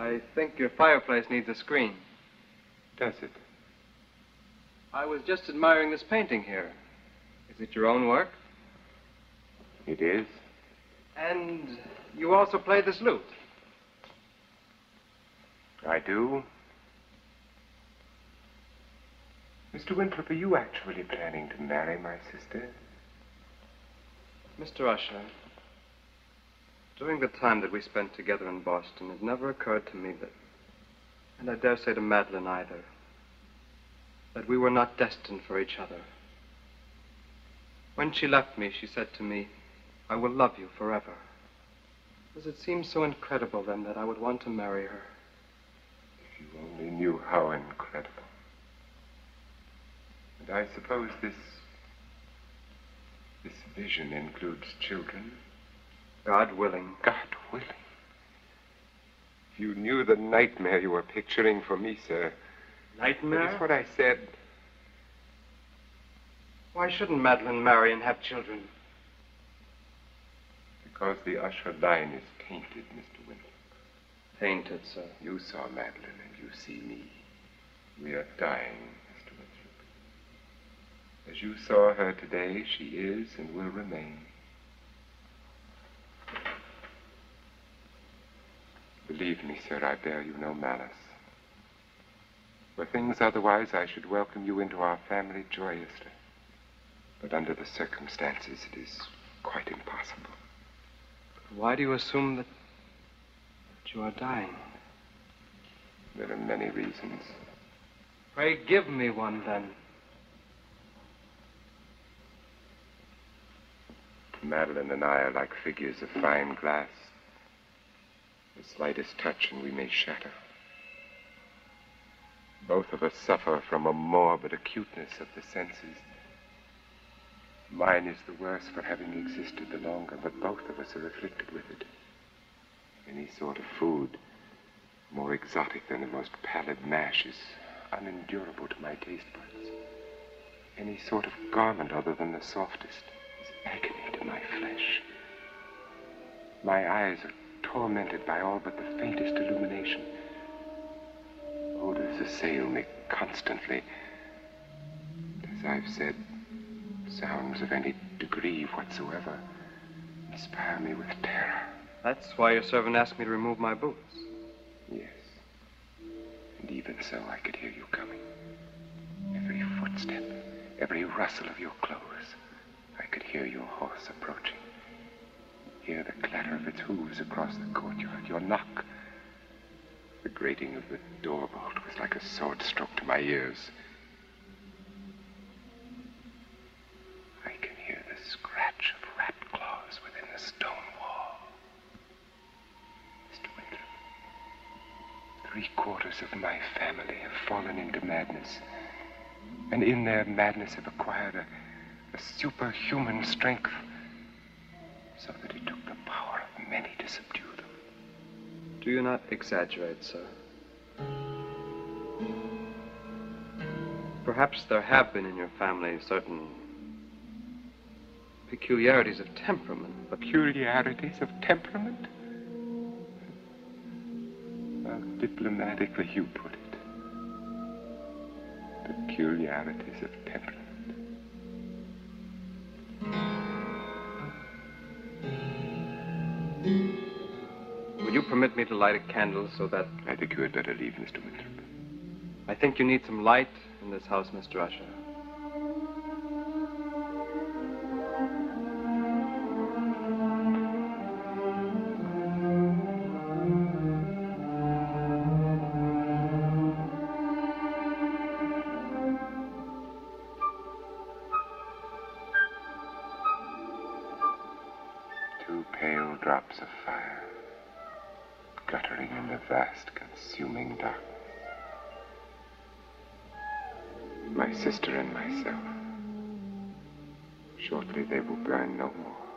I think your fireplace needs a screen. Does it? I was just admiring this painting here. Is it your own work? It is. And you also play this lute? I do. Mr. Winthrop, are you actually planning to marry my sister? Mr. Usher, during the time that we spent together in Boston, it never occurred to me that, and I dare say to Madeline either, that we were not destined for each other. When she left me, she said to me, "I will love you forever." Does it seem so incredible then that I would want to marry her? If you only knew how incredible. And I suppose this vision includes children? God willing. God willing. If you knew the nightmare you were picturing for me, sir. Nightmare? That's what I said. Why shouldn't Madeline marry and have children? Because the Usher line is tainted, Mr. Winthrop. Tainted, sir. You saw Madeline and you see me. We are dying, Mr. Winthrop. As you saw her today, she is and will remain. Believe me, sir, I bear you no malice. Were things otherwise, I should welcome you into our family joyously. But under the circumstances, it is quite impossible. Why do you assume that you are dying? There are many reasons. Pray give me one, then. Madeline and I are like figures of fine glass. The slightest touch and we may shatter. Both of us suffer from a morbid acuteness of the senses. Mine is the worse for having existed the longer, but both of us are afflicted with it. Any sort of food, more exotic than the most pallid mash, is unendurable to my taste buds. Any sort of garment other than the softest is agony to my flesh. My eyes are tormented by all but the faintest illumination. Odors assail me constantly. As I've said, sounds of any degree whatsoever inspire me with terror. That's why your servant asked me to remove my boots. Yes. And even so, I could hear you coming. Every footstep, every rustle of your clothes. I could hear your horse approaching. Hear the clatter of its hooves across the courtyard. Your knock. The grating of the doorbolt was like a sword stroke to my ears. I can hear the scratch of rat claws within the stone wall. Mr. Winthrop, 3/4 of my family have fallen into madness, and in their madness have acquired a superhuman strength, so that it took the power of many to subdue them. Do you not exaggerate, sir? Perhaps there have been in your family certain peculiarities of temperament, but... Peculiarities of temperament? How diplomatically you put it. Peculiarities of temperament. Will you permit me to light a candle so that... I think you had better leave, Mr. Winthrop. I think you need some light in this house, Mr. Usher. Two pale drops of fire, guttering in the vast, consuming darkness. My sister and myself. Shortly they will burn no more.